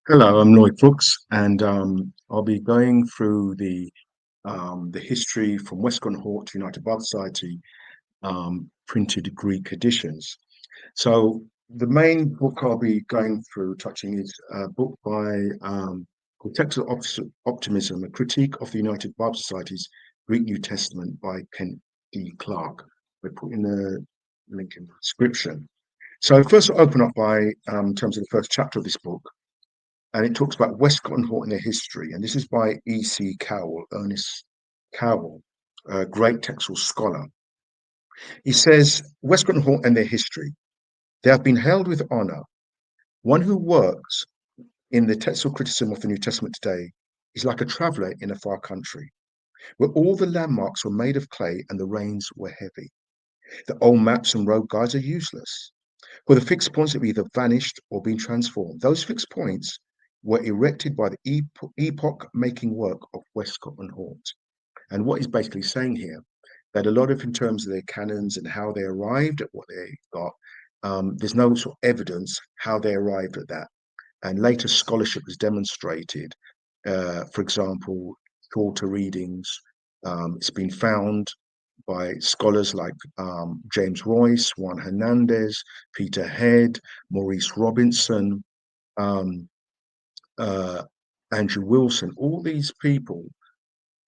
Hello, I'm Lloyd Brooks, and I'll be going through the history from Wescott and Hort to United Bible Society printed Greek editions. So the main book I'll be going through, touching, is a book by called Textual Optimism: A Critique of the United Bible Society's Greek New Testament by Kent D. Clarke. We're putting the link in the description. So first, I'll open up by in terms of the first chapter of this book, and it talks about Wescott and Hort in their history. And this is by E.C. Cowell, Ernest Cowell, a great textual scholar. He says, Wescott and Hort and their history. They have been held with honor. One who works in the textual criticism of the New Testament today is like a traveler in a far country, where all the landmarks were made of clay and the rains were heavy. The old maps and road guides are useless, for the fixed points have either vanished or been transformed. Those fixed points were erected by the epoch-making work of Wescott and Hort. And what he's basically saying here, that a lot of, in terms of their canons and how they arrived at what they got, there's no sort of evidence how they arrived at that. And later scholarship has demonstrated, for example, shorter readings. It's been found by scholars like James Royce, Juan Hernandez, Peter Head, Maurice Robinson, um, Andrew Wilson. All these people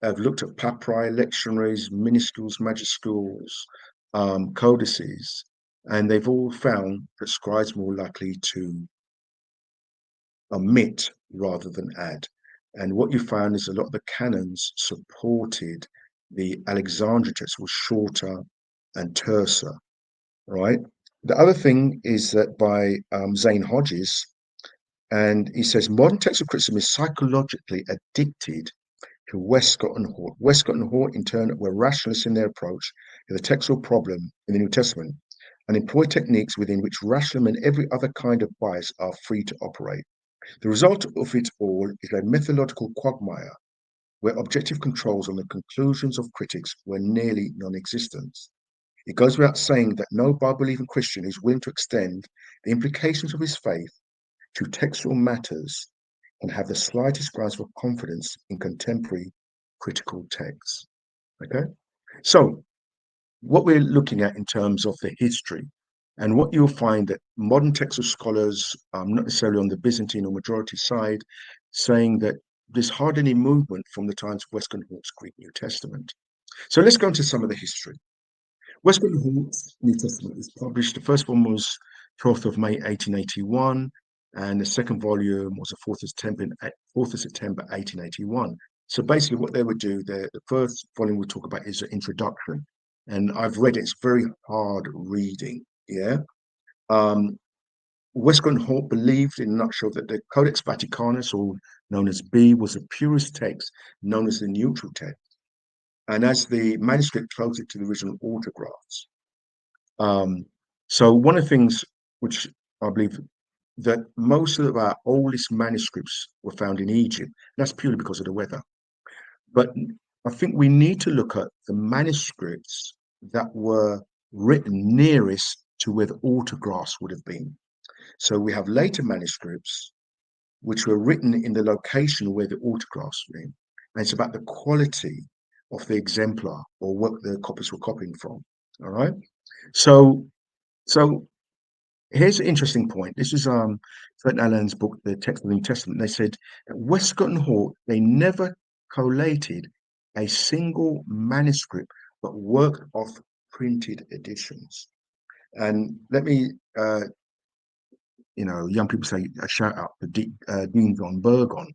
have looked at papyri, lectionaries, minuscules, majuscules, codices, and they've all found that scribes more likely to omit rather than add. And what you found is a lot of the canons supported the Alexandrian text, was shorter and terser, right? The other thing is that by Zane Hodges, and he says modern textual criticism is psychologically addicted to Wescott and Hort. Wescott and Hort, in turn, were rationalists in their approach to the textual problem in the New Testament and employ techniques within which rationalism and every other kind of bias are free to operate. The result of it all is a methodological quagmire where objective controls on the conclusions of critics were nearly non-existent. It goes without saying that no Bible-believing Christian is willing to extend the implications of his faith to textual matters and have the slightest grounds for confidence in contemporary critical texts. Okay, so what we're looking at in terms of the history, and what you'll find that modern textual scholars, not necessarily on the Byzantine or majority side, saying that there's hardly any movement from the times of Wescott and Hort's Greek New Testament. So let's go into some of the history. Wescott and Hort's New Testament was published. The first one was 12th of May 1881, and the second volume was the 4th of September 1881. So basically what they would do, the first volume we'll talk about is an introduction. And I've read it, it's very hard reading, yeah? Wescott and Hort believed, in a nutshell, that the Codex Vaticanus, or known as B, was the purest text, known as the neutral text. And as the manuscript closer to the original autographs. So one of the things which I believe, that most of our oldest manuscripts were found in Egypt. That's purely because of the weather. But I think we need to look at the manuscripts that were written nearest to where the autographs would have been. So we have later manuscripts which were written in the location where the autographs were in. And it's about the quality of the exemplar or what the copies were copying from. All right. So here's an interesting point. This is Fred Allen's book, The Text of the New Testament. They said that Wescott and Hort, they never collated a single manuscript, but worked off printed editions. And let me, young people say a shout out to Dean von Bergon.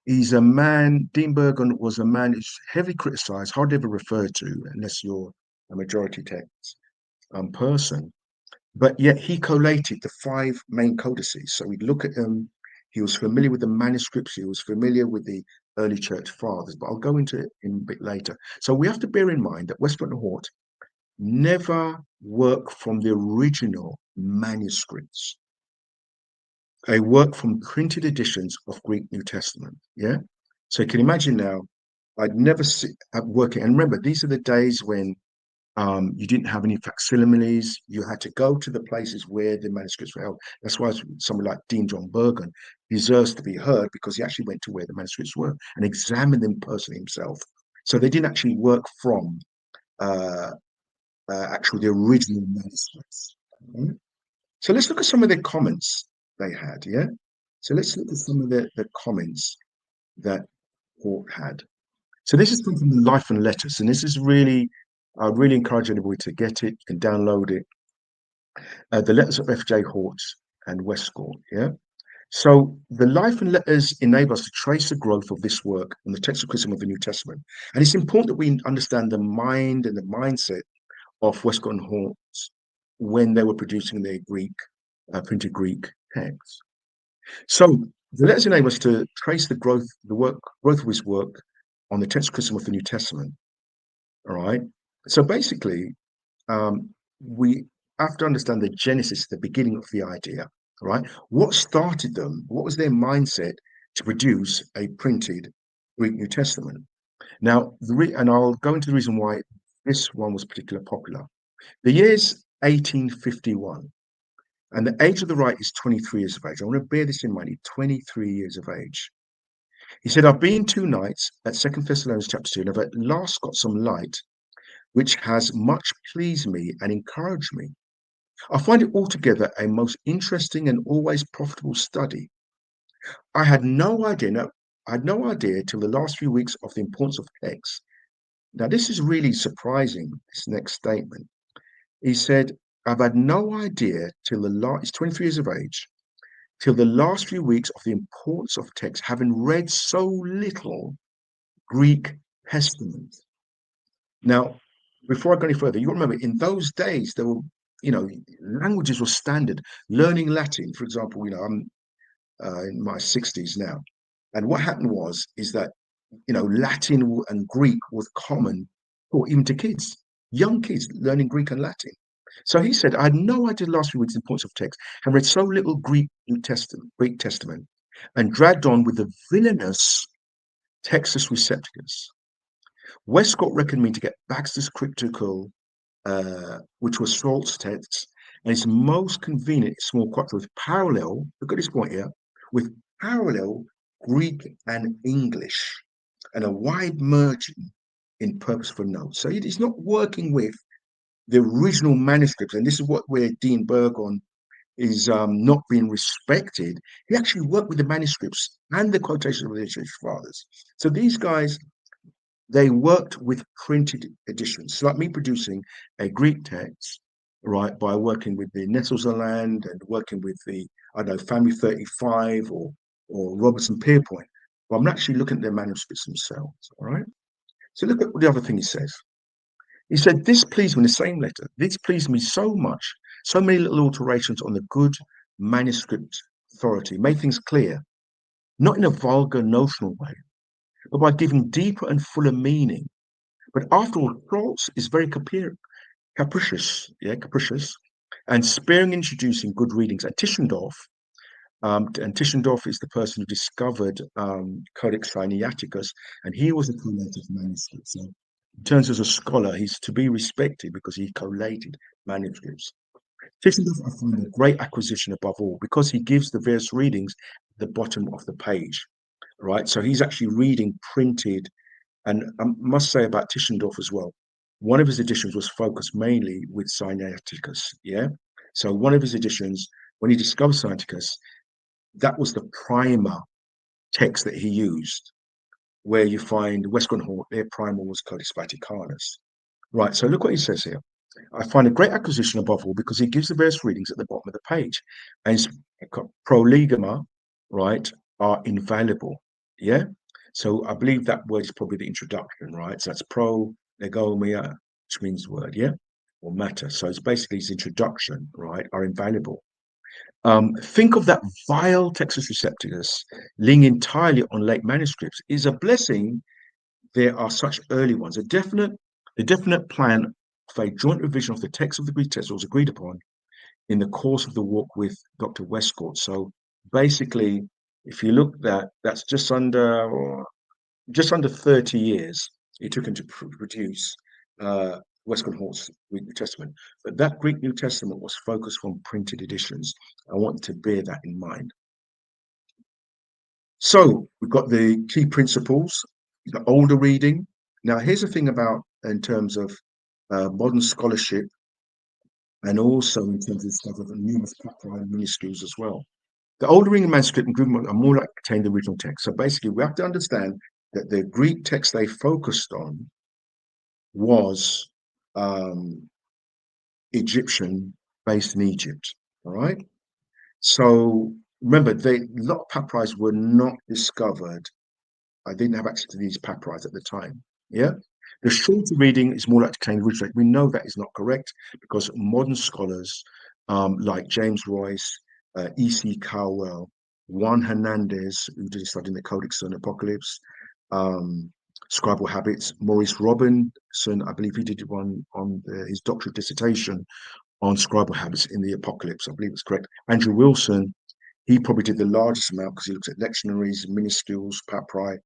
He's a man, Dean Bergon was a man who's heavily criticized, hardly ever referred to, unless you're a majority text person. But yet he collated the 5 main codices. So we look at him, he was familiar with the manuscripts, he was familiar with the early church fathers, but I'll go into it in a bit later. So we have to bear in mind that Wescott and Hort never work from the original manuscripts. They work from printed editions of Greek New Testament. Yeah. So you can imagine now, I'd never see working. And remember, these are the days when You didn't have any facsimiles. You had to go to the places where the manuscripts were held. That's why somebody like Dean John Bergen deserves to be heard, because he actually went to where the manuscripts were and examined them personally himself. So they didn't actually work from uh, actually the original manuscripts. Mhm. So let's look at some of the comments they had. Yeah. So let's look at some of the comments that Hort had. So this is from the Life and Letters, and this is really, I really encourage anybody to get it. You can download it. The Letters of F.J. Hort and Wescott. Yeah. So the Life and Letters enable us to trace the growth of this work on the textual criticism of the New Testament, and it's important that we understand the mind and the mindset of Wescott and Hort when they were producing their Greek printed Greek texts. So the letters enable us to trace growth of his work on the textual criticism of the New Testament. All right. So basically, we have to understand the genesis, the beginning of the idea. All right. What started them? What was their mindset to produce a printed Greek New Testament? Now, and I'll go into the reason why this one was particularly popular. The year's 1851, and the age of the writer is 23 years of age. I want to bear this in mind. He's 23 years of age. He said, I've been 2 nights at 2 Thessalonians chapter 2, and I've at last got some light, which has much pleased me and encouraged me. I find it altogether a most interesting and always profitable study. I had no idea, no, I had no idea till the last few weeks of the importance of text. Now, this is really surprising, this next statement. He said, I've had no idea till he's 23 years of age, till the last few weeks of the importance of text, having read so little Greek Testament. Now, before I go any further, you remember in those days, there were, languages were standard. Learning Latin, for example, I'm in my 60s now. And what happened is that, Latin and Greek was common, or even to kids, young kids learning Greek and Latin. So he said, I had no idea the last few weeks in points of text, and read so little Greek Testament, and dragged on with the villainous Textus Recepticus. Wescott recommended me to get Baxter's Cryptical, which was Schwartz text, and it's most convenient small quattro with parallel, look at this point here, with parallel Greek and English, and a wide margin in purposeful notes. So he's not working with the original manuscripts, and this is where Dean Bergon is not being respected. He actually worked with the manuscripts and the quotations of the church fathers. So these guys, they worked with printed editions. It's like me producing a Greek text, right, by working with the Nettlesland and working with the, I don't know, Family 35 or Robertson Pierpoint. But I'm actually looking at their manuscripts themselves, all right? So look at the other thing he says. He said, this pleased me in the same letter. This pleased me so much, so many little alterations on the good manuscript authority, made things clear, not in a vulgar notional way, but by giving deeper and fuller meaning. But after all, Schwartz is very capricious, and sparing introducing good readings. And Tischendorf is the person who discovered Codex Sinaiticus, and he was a collator of manuscripts. So in terms as a scholar, he's to be respected because he collated manuscripts. Tischendorf, I find a great acquisition above all because he gives the various readings at the bottom of the page, right? So he's actually reading printed. And I must say about Tischendorf as well, one of his editions was focused mainly with Sinaiticus, yeah? So one of his editions, when he discovered Sinaiticus, that was the primer text that he used, where you find Wescott and Hort, their primer was Codex Vaticanus. Right, so look what he says here. I find a great acquisition above all because he gives the various readings at the bottom of the page. And his prolegomena, right, are invaluable. Yeah. So I believe that word is probably the introduction, right? So that's prolegomena, which means word, yeah, or matter. So it's basically his introduction, right, are invaluable. Think of that vile Textus Recepticus leaning entirely on late manuscripts is a blessing. There are such early ones. The definite plan of a joint revision of the text of the Greek text was agreed upon in the course of the walk with Dr. Wescott. So basically, if you look at that's just under 30 years it took him to produce Wescott Hort's Greek New Testament. But that Greek New Testament was focused on printed editions. I want to bear that in mind. So we've got the key principles, the older reading. Now, here's the thing about in terms of modern scholarship, and also in terms of stuff of numerous papyri and minuscules as well. The older reading manuscript and Greek are more likely to contain the original text. So basically, we have to understand that the Greek text they focused on was Egyptian, based in Egypt. All right. So remember, a lot of papyri were not discovered. I didn't have access to these papyri at the time. Yeah. The shorter reading is more likely to contain the original. We know that is not correct because modern scholars like James Royce, E.C. Cowell, Juan Hernandez, who did a study in the Codex and Apocalypse, scribal habits, Maurice Robinson, I believe he did one on his doctorate dissertation on scribal habits in the Apocalypse. I believe it's correct. Andrew Wilson, he probably did the largest amount because he looked at lectionaries, minuscules, papyri.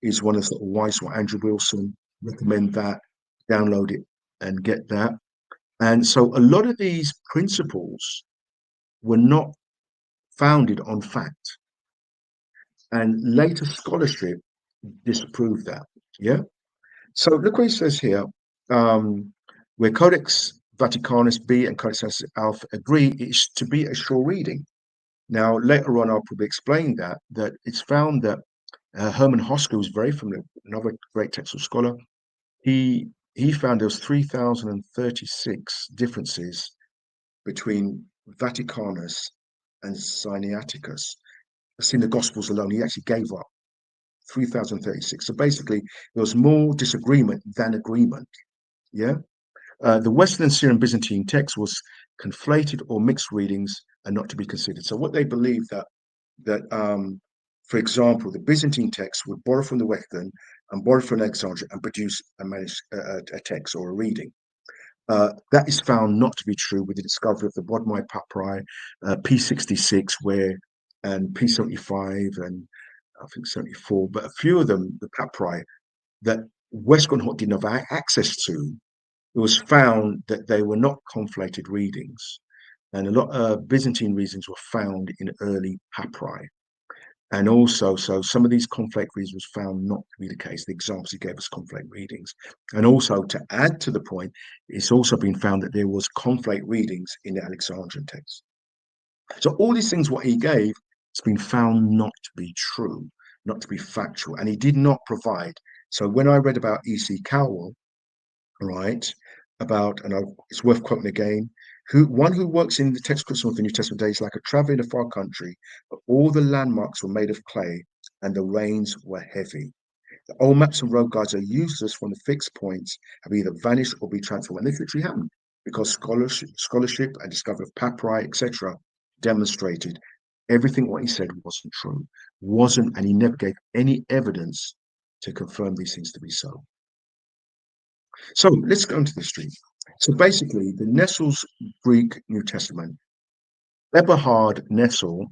Is one of the wise one. Andrew Wilson, recommend that, download it and get that. And so a lot of these principles were not founded on fact. And later scholarship disproved that. Yeah. So look what he says here. Where Codex Vaticanus B and Codex Alpha agree, it's to be a sure reading. Now, later on, I'll probably explain that it's found that Herman Hosker was very familiar, another great textual scholar. He found there was 3,036 differences between Vaticanus and Sinaiticus. That's in the Gospels alone. He actually gave up 3,036. So basically, there was more disagreement than agreement. Yeah. The Western and Syrian Byzantine text was conflated or mixed readings and not to be considered. So what they believe that for example, the Byzantine text would borrow from the Western and borrow from Alexandria and produce a text or a reading. That is found not to be true with the discovery of the Bodmai papyri, P66, and P75 and I think 74, but a few of them, the papyri that Wescott and Hort didn't have access to, it was found that they were not conflated readings. And a lot of Byzantine readings were found in early papyri. And also, so some of these conflate readings was found not to be the case. The examples he gave us conflate readings. And also, to add to the point, it's also been found that there was conflate readings in the Alexandrian text. So all these things, what he gave, has been found not to be true, not to be factual. And he did not provide. So when I read about E.C. Cowell, right, it's worth quoting again, one who works in the text criticism of the New Testament days like a traveler in a far country, but all the landmarks were made of clay and the rains were heavy. The old maps and road guides are useless when the fixed points have either vanished or be transformed. And this literally happened because scholarship and discovery of papyri, etc., demonstrated everything what he said wasn't true, and he never gave any evidence to confirm these things to be so. So let's go into the stream. So basically, the Nessel's Greek New Testament, Eberhard Nessel,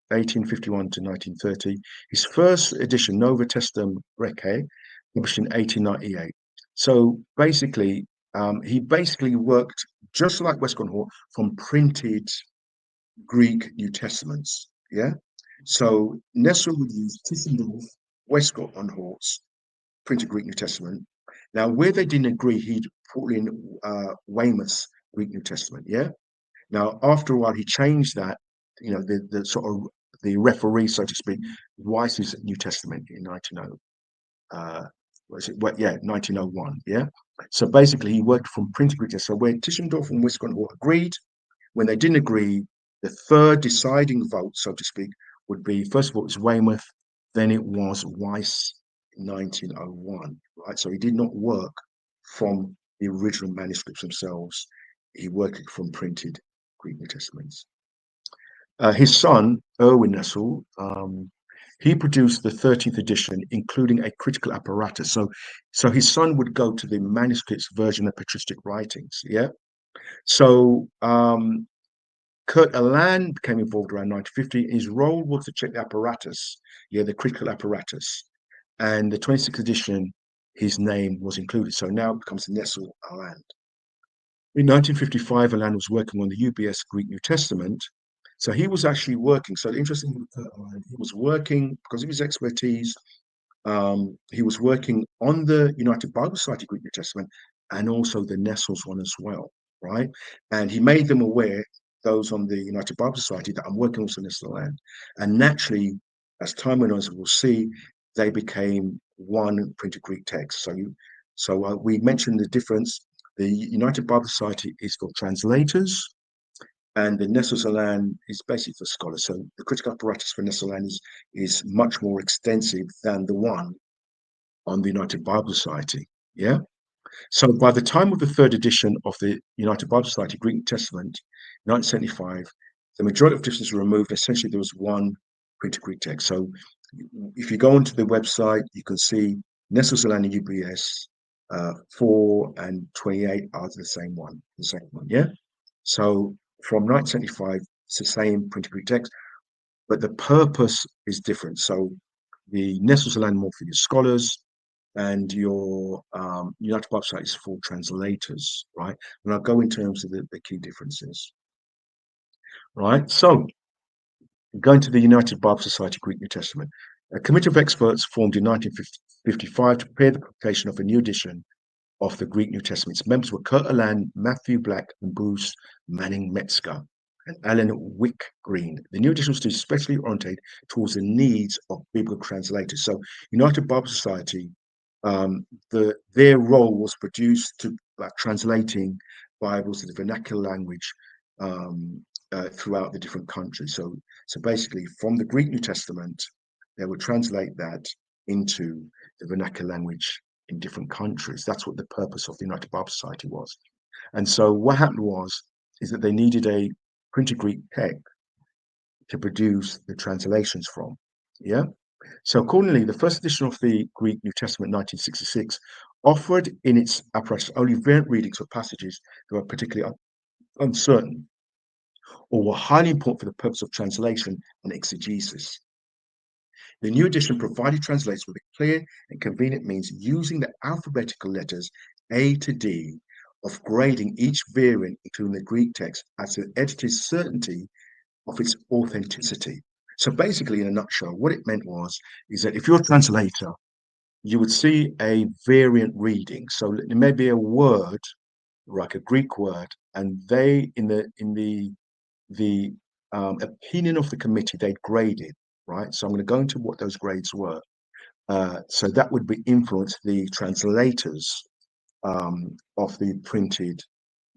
1851 to 1930, his first edition, Nova Testem Grecce, published in 1898. So basically, he basically worked just like Wescott and Hort from printed Greek New Testaments. Yeah. So Nessel would use Tischendorf, Wescott and Hort's printed Greek New Testament. Now, where they didn't agree, he'd put in Weymouth's Greek New Testament. Yeah. Now, after a while, he changed that. You know, the sort of the referee, so to speak, Weiss's New Testament in 1901. Yeah. So basically, he worked from printed Greek. So where Tischendorf and Wescott agreed, when they didn't agree, the third deciding vote, so to speak, would be first of all it was Weymouth, then it was Weiss. 1901, right? So he did not work from the original manuscripts themselves. He worked from printed Greek New Testaments. His son, Erwin Nessel, he produced the 13th edition, including a critical apparatus. So his son would go to the manuscripts version of patristic writings. Yeah. So Kurt Aland became involved around 1950. His role was to check the apparatus, the critical apparatus. And the 26th edition, his name was included. So now it becomes Nessel Aland. In 1955, Alan was working on the UBS Greek New Testament. So he was actually working. So interesting, he was working because of his expertise. He was working on the United Bible Society Greek New Testament and also the Nestle's one as well, right? And he made them aware, those on the United Bible Society, that I'm working also in Nestle land. And naturally, as time went on, as we'll see, they became one printed Greek text. So we mentioned the difference. The United Bible Society is for translators, and the Nestle is basically for scholars. So the critical apparatus for Nestle is much more extensive than the one on the United Bible Society. Yeah. So by the time of the third edition of the United Bible Society Greek New Testament, 1975, the majority of editions were removed. Essentially, there was one printed Greek text. So if you go onto the website, you can see Nestle and UBS 4 and 28 are the same one. The same one. Yeah. So from 1975, it's the same printed Greek text, but the purpose is different. So the Nestle more for your scholars, and your United Bible Society is for translators, right? And I'll go in terms of the key differences, right? So going to the United Bible Society Greek New Testament, a committee of experts formed in 1955 to prepare the publication of a new edition of the Greek New Testament. Its members were Kurt Aland, Matthew Black, and Bruce Manning Metzger, and Alan Wick Green. The new edition was especially oriented towards the needs of biblical translators. So, United Bible Society, their role was produced to translating Bibles to the vernacular language throughout the different countries. So basically, from the Greek New Testament, they would translate that into the vernacular language in different countries. That's what the purpose of the United Bible Society was. And so what happened is that they needed a printed Greek text to produce the translations from. Yeah. So accordingly, the first edition of the Greek New Testament, 1966, offered in its apparatus only variant readings of passages that were particularly uncertain or were highly important for the purpose of translation and exegesis. The new edition provided translators with a clear and convenient means using the alphabetical letters A to D of grading each variant, including the Greek text, as the editor's certainty of its authenticity. So basically, in a nutshell, what it meant is that if you're a translator, you would see a variant reading. So it may be a word, like a Greek word, and they in the opinion of the committee, they'd graded, right? So I'm going to go into what those grades were. So that would be influence the translators of the printed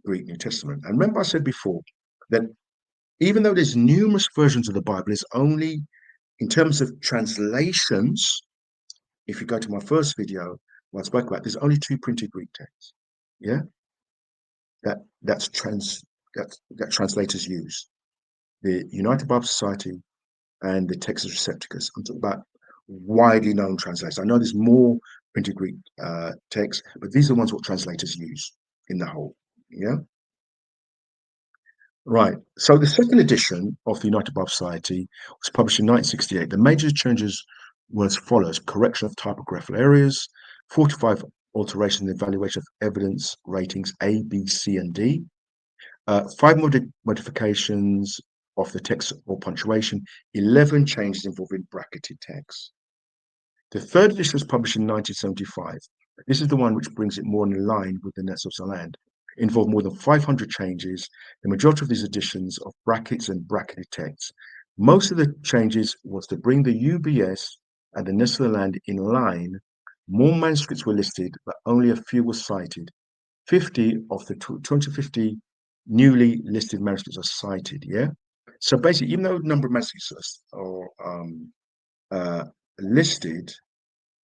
Greek New Testament. And remember, I said before that even though there's numerous versions of the Bible, it's only in terms of translations. If you go to my first video, where I spoke about, there's only two printed Greek texts. Yeah, that's that translators use: the United Bible Society and the Textus Receptus. I'm talking about widely known translators. I know there's more printed Greek texts, but these are the ones what translators use in the whole. Yeah. Right. So the second edition of the United Bible Society was published in 1968. The major changes were as follows: correction of typographical errors, 45 alterations in the evaluation of evidence ratings A, B, C, and D, five modifications of the text or punctuation, 11 changes involving bracketed text. The third edition was published in 1975. This is the one which brings it more in line with the Nets of Land. It involved more than 500 changes. The majority of these additions of brackets and bracketed text. Most of the changes was to bring the UBS and the Nets of Land in line. More manuscripts were listed, but only a few were cited. 50 of the 250 newly listed manuscripts are cited. Yeah. So basically, even though a number of manuscripts are listed,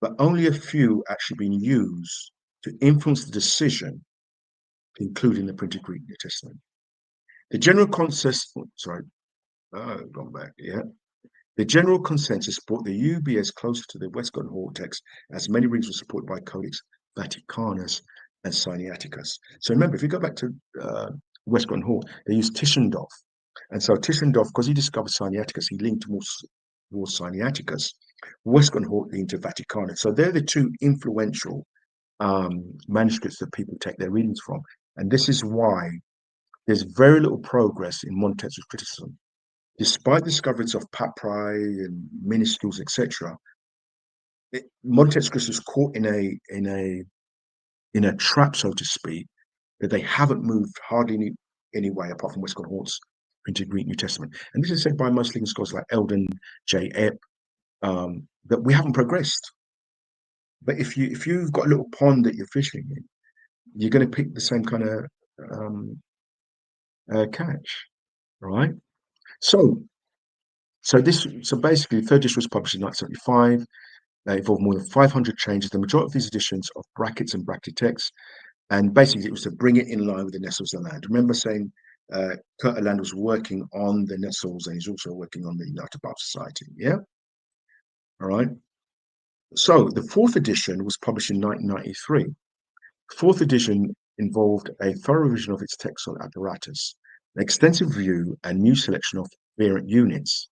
but only a few actually been used to influence the decision, including the printed Greek New Testament. The general consensus, gone back, yeah. The general consensus brought the UBS closer to the Wescott and Hort text, as many readings were supported by Codex Vaticanus and Sinaiticus. So remember, if you go back to Wescott and Hort, they used Tischendorf. And so Tischendorf, because he discovered Sinaiticus, he leaned towards Sinaiticus. Wescott and Hort leaned to Vaticanus. So they're the two influential manuscripts that people take their readings from. And this is why there's very little progress in modern textual criticism. Despite discoveries of papyri and minuscules, etc., modern textual criticism is caught in a trap, so to speak, that they haven't moved hardly any way apart from Wescott Hort's printed Greek New Testament. And this is said by most leading scholars like Eldon J. Epp, that we haven't progressed. But if you've got a little pond that you're fishing in, you're going to pick the same kind of catch, right? So so basically, the third edition was published in 1975. It involved more than 500 changes. The majority of these editions of brackets and bracketed text, and basically it was to bring it in line with the Nestles of Land. Remember saying Kurt Land was working on the Nestles, and he's also working on the United Bible Society. Yeah, all right. So the fourth edition was published in 1993. The fourth edition involved a thorough revision of its textual apparatus, an extensive review, and new selection of variant units.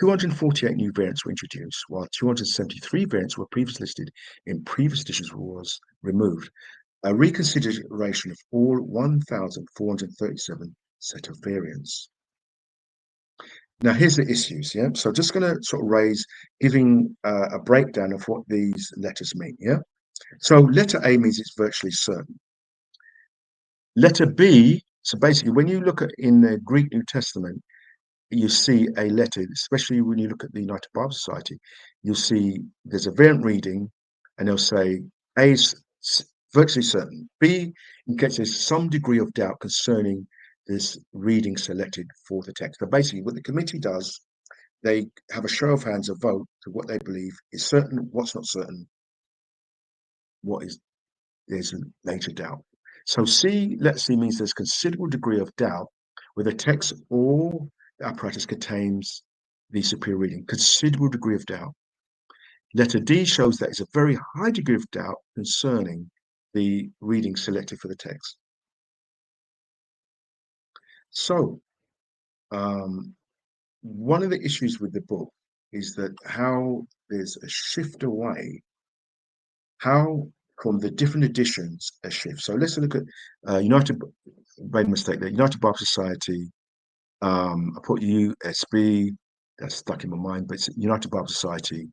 248 new variants were introduced, while 273 variants were previously listed in previous editions was removed. A reconsideration of all 1,437 set of variants. Now, here's the issues, yeah? So just going to sort of giving a breakdown of what these letters mean, yeah? So letter A means it's virtually certain. Letter B, so basically when you look at in the Greek New Testament, you see a letter, especially when you look at the United Bible Society, you'll see there's a variant reading and they'll say A is virtually certain. B, in case there's some degree of doubt concerning this reading selected for the text. But basically what the committee does, they have a show of hands, a vote to what they believe is certain, what's not certain, there's a later doubt. So C, let C means there's considerable degree of doubt whether text or the apparatus contains the superior reading, considerable degree of doubt. Letter D shows that it's a very high degree of doubt concerning the reading selected for the text. So one of the issues with the book is that how there's a shift away, how from the different editions a shift. So let's look at United, made a mistake there, United Bible Society, I put USB, that's stuck in my mind, but it's United Bible Society.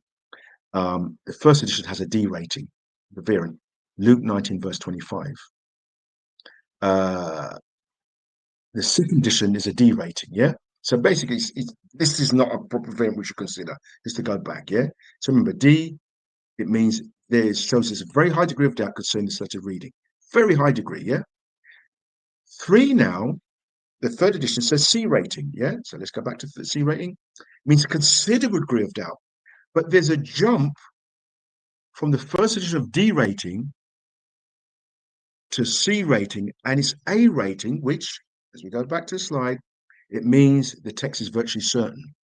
The first edition has a D rating, the variant, Luke 19, verse 25. The second edition is a D rating, yeah? So basically, this is not a proper variant we should consider, just to go back, yeah? So remember, D, it means shows there's a very high degree of doubt concerning the set of reading. Very high degree, yeah? 3 now, the third edition says C rating, yeah? So let's go back to the C rating. It means a considerable degree of doubt. But there's a jump from the first edition of D rating to C rating, and it's A rating, which, as we go back to the slide, it means the text is virtually certain.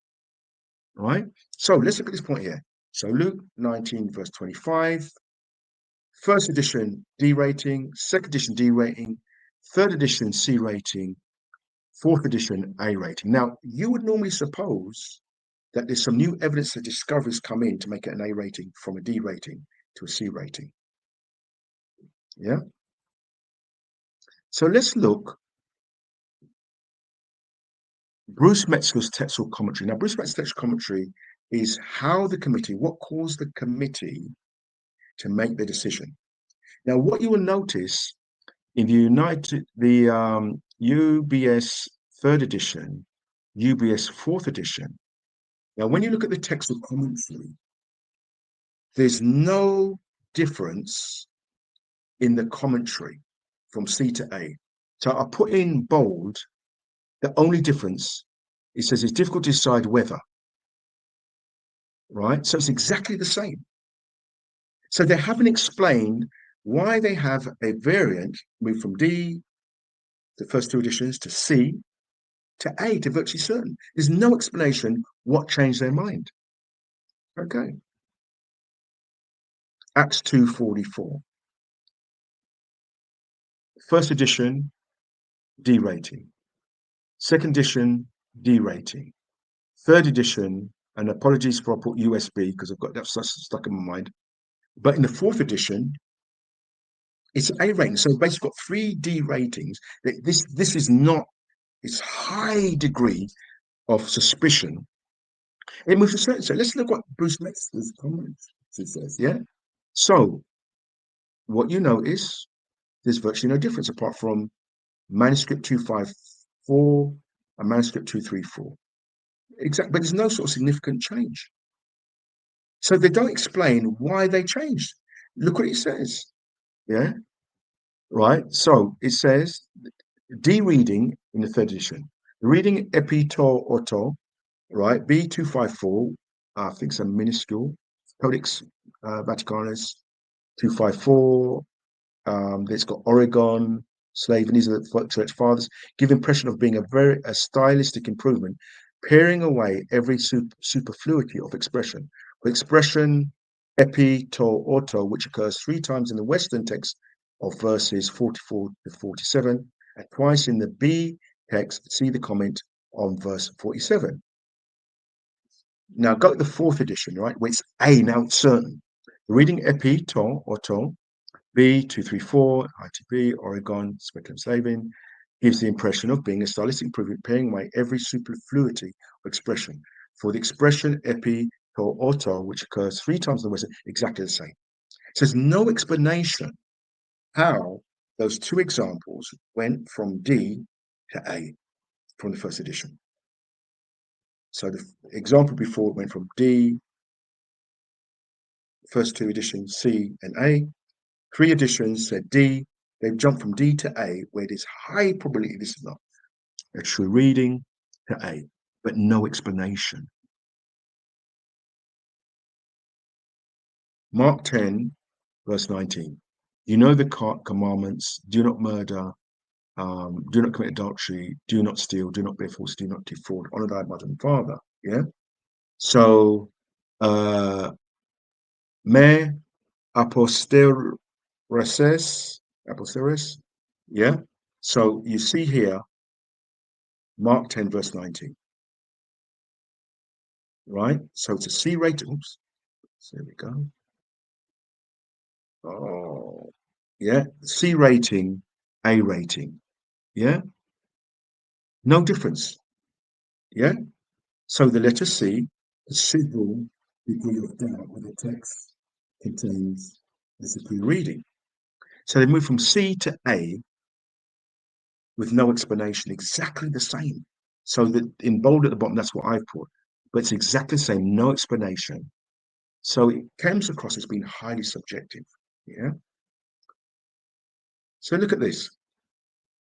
All right? So let's look at this point here. So Luke 19, verse 25, first edition D rating, second edition D rating, third edition C rating, fourth edition A rating. Now, you would normally suppose that there's some new evidence that discoveries come in to make it an A rating from a D rating to a C rating. Yeah? So let's look Bruce Metzger's textual commentary. Now, Bruce Metzger's textual commentary is how the committee, what caused the committee to make the decision. Now, what you will notice in the UBS third edition, UBS fourth edition. Now, when you look at the textual commentary, there's no difference in the commentary from C to A. So I put in bold, the only difference, it says it's difficult to decide whether, right? So it's exactly the same. So they haven't explained why they have a variant move from D, the first 2 editions, to C, to A, to virtually certain. There's no explanation what changed their mind. Okay. Acts 2:44. First edition, D rating. Second edition, D rating. Third edition, and apologies for I put USB because I've got that stuck in my mind. But in the fourth edition, It's A rating. So basically got 3D ratings. This is not, it's high degree of suspicion. It moves to certain. So let's look what Bruce Metzger's comments says. Yeah. So what you notice, there's virtually no difference apart from manuscript 254 and manuscript 234. Exactly, but there's no sort of significant change. So they don't explain why they changed. Look what it says. Yeah, right. So it says D reading in the third edition. Reading epi to auto, right? B254, I think it's a minuscule. Codex Vaticanus 254. It's got Oregon, Slave, and these are the church fathers. Give impression of being a stylistic improvement, paring away every superfluity of expression. With expression epi to auto, which occurs 3 times in the Western text of verses 44 to 47, and twice in the B text. See the comment on verse 47. Now go to the fourth edition, right? Where it's A, now it's certain. Reading epi to auto B234, ITB, Oregon, Spectrum Slavin, gives the impression of being a stylistic improvement, paying away every superfluity of expression. For the expression epi or auto, which occurs 3 times in the West, exactly the same. So there's no explanation how those 2 examples went from D to A from the first edition. So the example before went from D, first 2 editions, C and A. 3 editions said D. They've jumped from D to A, where there's high probability this is not a true reading, to A, but no explanation. Mark 10, verse 19. You know the commandments: do not murder, do not commit adultery, do not steal, do not bear false, do not defraud, honor thy mother and father. Yeah. So, me aposteres, yeah. So you see here, Mark 10, verse 19, right? So it's a C rating. Oops, so there we go. Oh, yeah. C rating, A rating. Yeah. No difference. Yeah. So the letter C, a signal degree of doubt with the text contains a superior reading. So they move from C to A with no explanation, exactly the same. So that in bold at the bottom, that's what I've put, but it's exactly the same, no explanation. So it comes across as being highly subjective. Yeah. So look at this.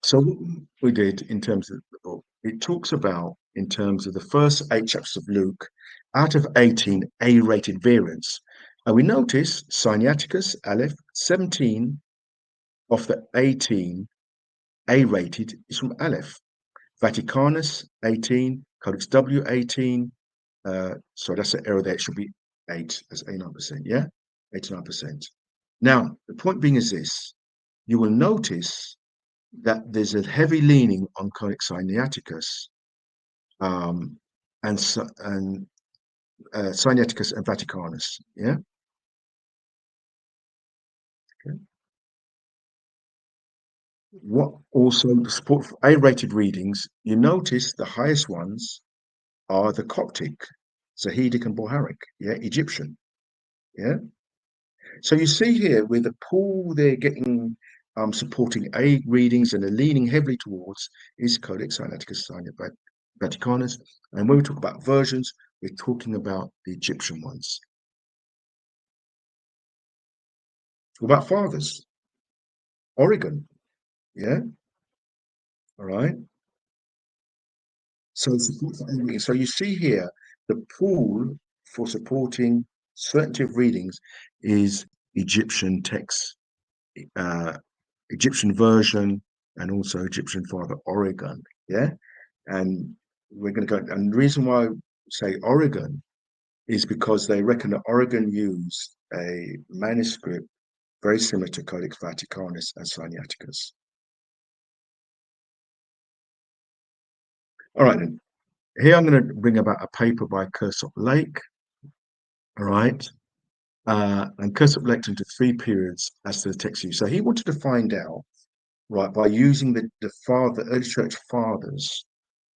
So what we did in terms of the book, it talks about in terms of the first 8 chapters of Luke, out of 18 A-rated variants. And we notice Sinaiticus, Aleph, 17 of the 18 A-rated is from Aleph. Vaticanus, 18, Codex W, 18. So that's an error there. It should be 8 as 89%. Yeah, 89%. Now, the point being is this: you will notice that there's a heavy leaning on Codex Sinaiticus um, and Sinaiticus and Vaticanus. Yeah. Okay. What also support for A-rated readings? You notice the highest ones are the Coptic, Zahidic, and Boharic. Yeah, Egyptian. Yeah. So you see here with the pool they're getting supporting A readings and they're leaning heavily towards is Codex Sinaiticus, Vaticanus. And when we talk about versions, we're talking about the Egyptian ones. What about fathers? Oregon. Yeah. All right. So support for A readings. So you see here the pool for supporting certainty of readings is Egyptian texts, uh, Egyptian version, and also Egyptian Father Oregon. Yeah. And we're going to go. And the reason why I say Oregon is because they reckon that Oregon used a manuscript very similar to Codex Vaticanus and Sinaiticus. All right, then. Here I'm going to bring about a paper by Kersop Lake. All right. and Cursor left into three periods as to the text used. So he wanted to find out, right, by using the early church fathers,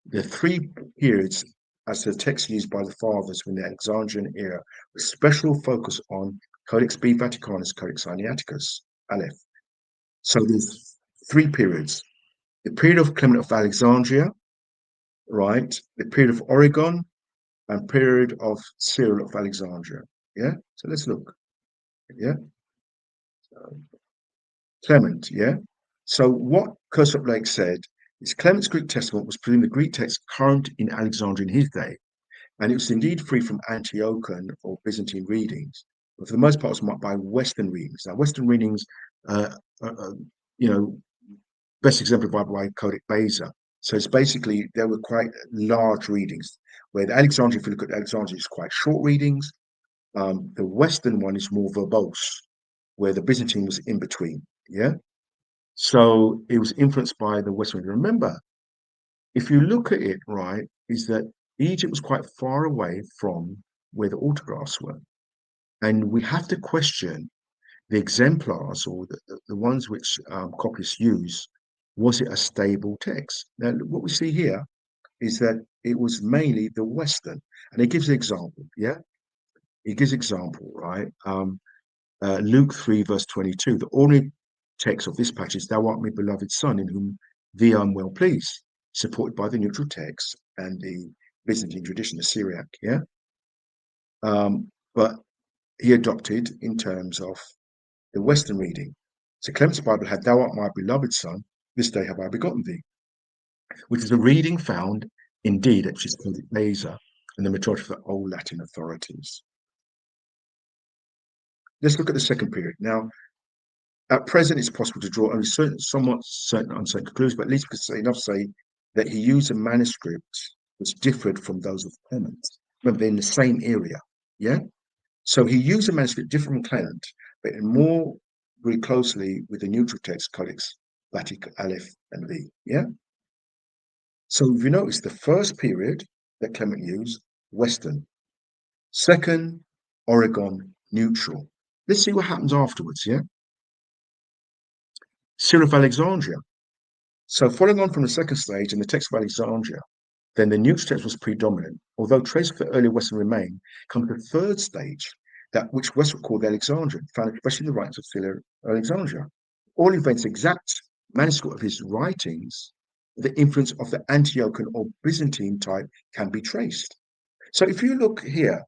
the three periods as to the text used by the fathers in the Alexandrian era, with special focus on Codex B Vaticanus, Codex Sinaiticus, Aleph. So there's three periods: the period of Clement of Alexandria, right, the period of Oregon, and period of Cyril of Alexandria. Yeah. So let's look. Yeah. Clement. Yeah. So what Cursor Blake said is Clement's Greek Testament was presumed the Greek text current in Alexandria in his day, and it was indeed free from Antiochian or Byzantine readings, but for the most part, it was marked by Western readings. Now, Western readings, uh, uh, you know, best exemplified by Codex Beza. So it's basically there were quite large readings. Where the Alexandria, if you look at Alexandria, is quite short readings. The Western one is more verbose, where the Byzantine was in between. Yeah. So it was influenced by the Western. Remember, if you look at it, right, is that Egypt was quite far away from where the autographs were. And we have to question the exemplars or the ones which copyists use. Was it a stable text? Now, what we see here is that it was mainly the Western. And it gives an example, yeah? It gives example, right? Luke 3, verse 22, the ordinary text of this passage is, Thou art my beloved Son, in whom thee I'm well pleased, supported by the neutral text and the Byzantine tradition, the Syriac, yeah? But he adopted in terms of the Western reading. So Clement's Bible had, Thou art my beloved Son, this day have I begotten thee, which is a reading found indeed at Codex Beza and the majority of the Old Latin authorities. Let's look at the second period. Now, at present, it's possible to draw only somewhat certain uncertain conclusions, but at least we can say enough to say that he used a manuscript which differed from those of Clement. Remember, they're in the same area, yeah? So he used a manuscript different from Clement, but more very closely with the neutral text, Codex Vatican Aleph and V, yeah? So if you notice, the first period that Clement used, Western. Second, Oregon, neutral. Let's see what happens afterwards, yeah? Cyril of Alexandria. So following on from the second stage in the text of Alexandria, then the neutral text was predominant, although traces of the earlier Western remain, come to the third stage, that which Westwood called the Alexandrian, found especially in the writings of Cyril of Alexandria. All events exact manuscript of his writings, the influence of the Antiochian or Byzantine type can be traced. So if you look here,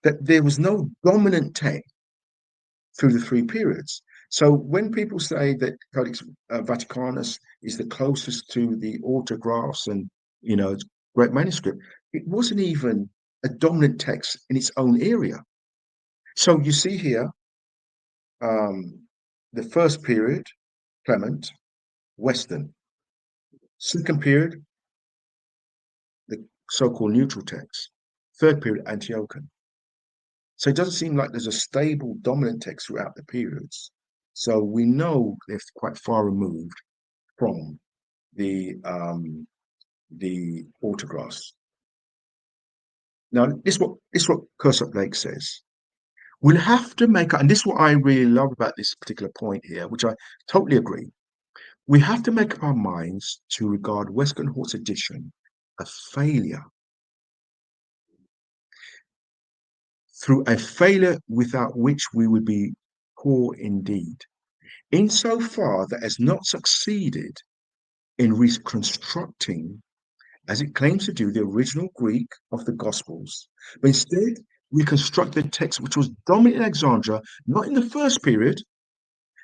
that there was no dominant text through the three periods. So when people say that Codex Vaticanus is the closest to the autographs and great manuscript, it wasn't even a dominant text in its own area. So you see here, the first period, Clement, Western. Second period, the so-called neutral text. Third period, Antiochian. So it doesn't seem like there's a stable dominant text throughout the periods. So we know they're quite far removed from the autographs. Now, this is what Cursor Blake says. We'll have to make, and this is what I really love about this particular point here, which I totally agree. We have to make up our minds to regard Wescott and Hort's edition a failure. Through a failure without which we would be poor indeed, insofar that has not succeeded in reconstructing, as it claims to do, the original Greek of the Gospels, but instead reconstructed the text which was dominant in Alexandria, not in the first period,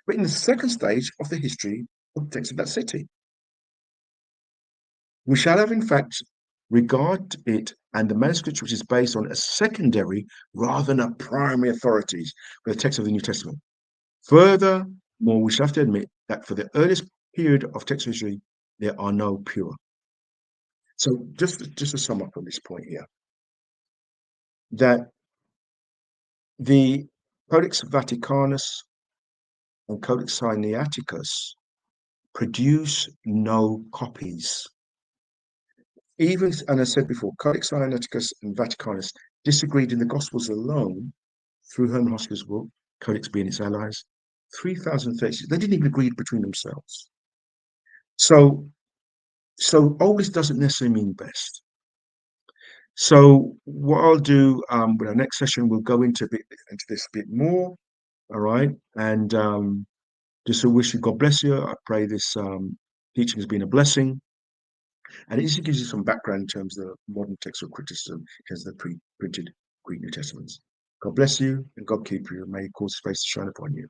but in the second stage of the history of the text of that city. We shall have, in fact, regard it and the manuscript which is based on a secondary rather than a primary authorities for the text of the New Testament. Furthermore, we shall have to admit that for the earliest period of text history, there are no pure. So just to sum up on this point here, that the Codex Vaticanus and Codex Sinaiticus produce no copies. Even, and I said before, Codex Sinaiticus and Vaticanus disagreed in the Gospels alone through Herman Hosky's book, Codex being its allies, 3,036. They didn't even agree between themselves. So, oldest doesn't necessarily mean best. So what I'll do with our next session, we'll go into this a bit more. All right, and just to wish you God bless you. I pray this teaching has been a blessing, and it just gives you some background in terms of the modern textual criticism, because the pre-printed Greek New Testaments. God bless you, and God keep you, and may He cause His face to shine upon you.